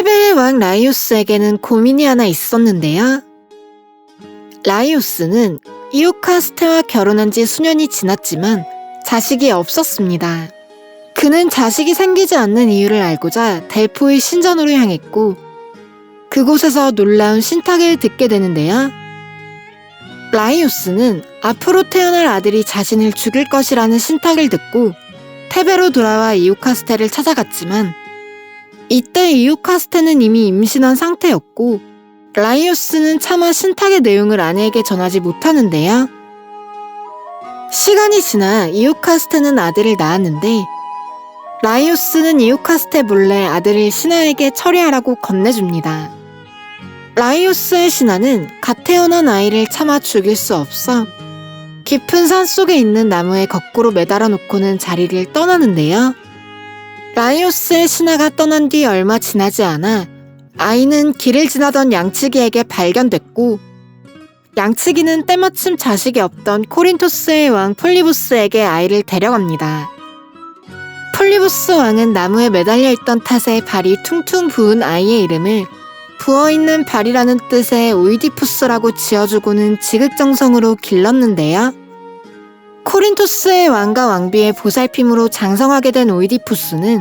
테베의 왕 라이오스에게는 고민이 하나 있었는데요. 라이오스는 이오카스테와 결혼한 지 수년이 지났지만 자식이 없었습니다. 그는 자식이 생기지 않는 이유를 알고자 델포이 신전으로 향했고 그곳에서 놀라운 신탁을 듣게 되는데요. 라이오스는 앞으로 태어날 아들이 자신을 죽일 것이라는 신탁을 듣고 테베로 돌아와 이오카스테를 찾아갔지만 이때 이오카스테는 이미 임신한 상태였고 라이오스는 차마 신탁의 내용을 아내에게 전하지 못하는데요. 시간이 지나 이오카스테는 아들을 낳았는데 라이오스는 이오카스테 몰래 아들을 신하에게 처리하라고 건네줍니다. 라이오스의 신하는 갓 태어난 아이를 차마 죽일 수 없어 깊은 산 속에 있는 나무에 거꾸로 매달아 놓고는 자리를 떠나는데요. 라이오스의 신하가 떠난 뒤 얼마 지나지 않아 아이는 길을 지나던 양치기에게 발견됐고 양치기는 때마침 자식이 없던 코린토스의 왕 폴리부스에게 아이를 데려갑니다. 폴리부스 왕은 나무에 매달려 있던 탓에 발이 퉁퉁 부은 아이의 이름을 부어있는 발이라는 뜻의 오이디푸스라고 지어주고는 지극정성으로 길렀는데요. 코린토스의 왕과 왕비의 보살핌으로 장성하게 된 오이디푸스는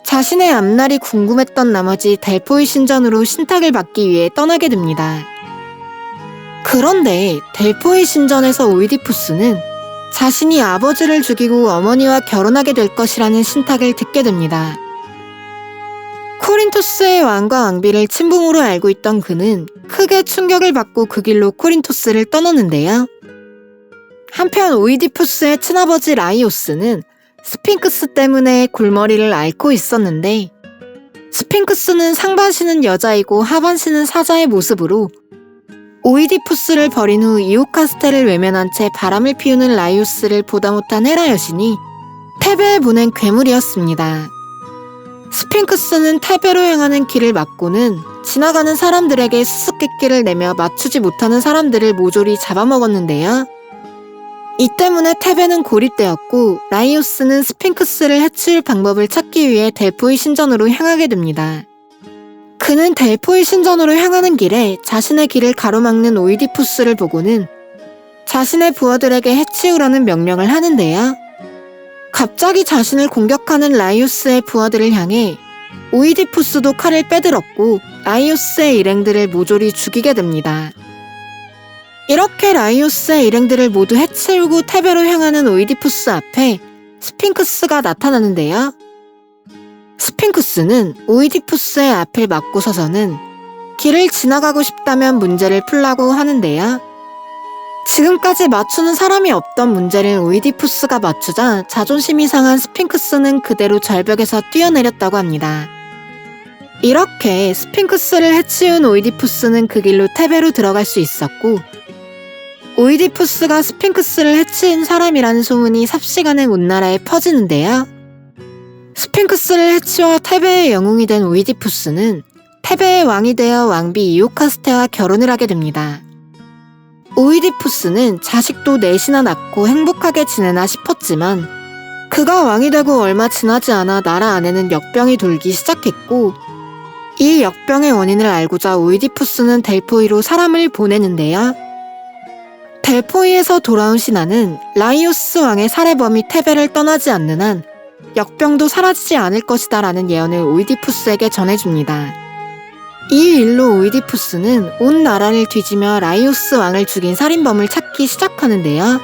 자신의 앞날이 궁금했던 나머지 델포이 신전으로 신탁을 받기 위해 떠나게 됩니다. 그런데 델포이 신전에서 오이디푸스는 자신이 아버지를 죽이고 어머니와 결혼하게 될 것이라는 신탁을 듣게 됩니다. 코린토스의 왕과 왕비를 친부모로 알고 있던 그는 크게 충격을 받고 그 길로 코린토스를 떠났는데요. 한편 오이디푸스의 친아버지 라이오스는 스핑크스 때문에 골머리를 앓고 있었는데 스핑크스는 상반신은 여자이고 하반신은 사자의 모습으로 오이디푸스를 버린 후 이오카스테를 외면한 채 바람을 피우는 라이오스를 보다 못한 헤라 여신이 테베에 보낸 괴물이었습니다. 스핑크스는 테베로 향하는 길을 막고는 지나가는 사람들에게 수수께끼를 내며 맞추지 못하는 사람들을 모조리 잡아먹었는데요. 이 때문에 테베는 고립되었고 라이오스는 스핑크스를 해치울 방법을 찾기 위해 델포이 신전으로 향하게 됩니다. 그는 델포이 신전으로 향하는 길에 자신의 길을 가로막는 오이디푸스를 보고는 자신의 부하들에게 해치우라는 명령을 하는데요. 갑자기 자신을 공격하는 라이오스의 부하들을 향해 오이디푸스도 칼을 빼들었고 라이오스의 일행들을 모조리 죽이게 됩니다. 이렇게 라이오스의 일행들을 모두 해치우고 테베로 향하는 오이디푸스 앞에 스핑크스가 나타나는데요. 스핑크스는 오이디푸스의 앞을 막고 서서는 길을 지나가고 싶다면 문제를 풀라고 하는데요. 지금까지 맞추는 사람이 없던 문제를 오이디푸스가 맞추자 자존심이 상한 스핑크스는 그대로 절벽에서 뛰어내렸다고 합니다. 이렇게 스핑크스를 해치운 오이디푸스는 그 길로 테베로 들어갈 수 있었고 오이디푸스가 스핑크스를 해치운 사람이라는 소문이 삽시간에 온 나라에 퍼지는데요. 스핑크스를 해치워 테베의 영웅이 된 오이디푸스는 테베의 왕이 되어 왕비 이오카스테와 결혼을 하게 됩니다. 오이디푸스는 자식도 넷이나 낳고 행복하게 지내나 싶었지만 그가 왕이 되고 얼마 지나지 않아 나라 안에는 역병이 돌기 시작했고 이 역병의 원인을 알고자 오이디푸스는 델포이로 사람을 보내는데요. 델포이에서 돌아온 신하는 라이오스 왕의 살해범이 테베를 떠나지 않는 한 역병도 사라지지 않을 것이다 라는 예언을 오이디푸스에게 전해줍니다. 이 일로 오이디푸스는 온 나라를 뒤지며 라이오스 왕을 죽인 살인범을 찾기 시작하는데요.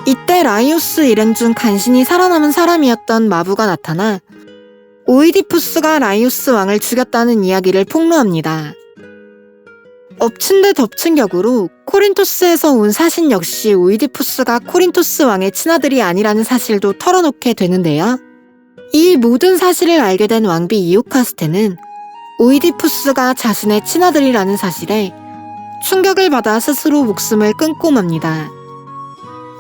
이때 라이오스 일행 중 간신히 살아남은 사람이었던 마부가 나타나 오이디푸스가 라이오스 왕을 죽였다는 이야기를 폭로합니다. 엎친 데 덮친 격으로 코린토스에서 온 사신 역시 오이디푸스가 코린토스 왕의 친아들이 아니라는 사실도 털어놓게 되는데요. 이 모든 사실을 알게 된 왕비 이오카스테는 오이디푸스가 자신의 친아들이라는 사실에 충격을 받아 스스로 목숨을 끊고 맙니다.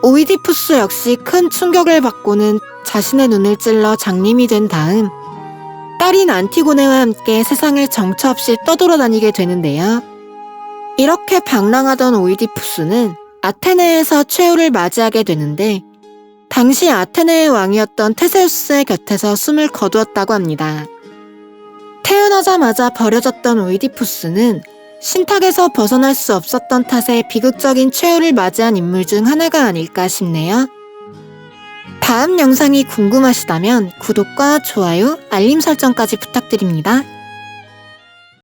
오이디푸스 역시 큰 충격을 받고는 자신의 눈을 찔러 장님이 된 다음 딸인 안티고네와 함께 세상을 정처 없이 떠돌아다니게 되는데요. 이렇게 방랑하던 오이디푸스는 아테네에서 최후를 맞이하게 되는데 당시 아테네의 왕이었던 테세우스의 곁에서 숨을 거두었다고 합니다. 태어나자마자 버려졌던 오이디푸스는 신탁에서 벗어날 수 없었던 탓에 비극적인 최후를 맞이한 인물 중 하나가 아닐까 싶네요. 다음 영상이 궁금하시다면 구독과 좋아요, 알림 설정까지 부탁드립니다.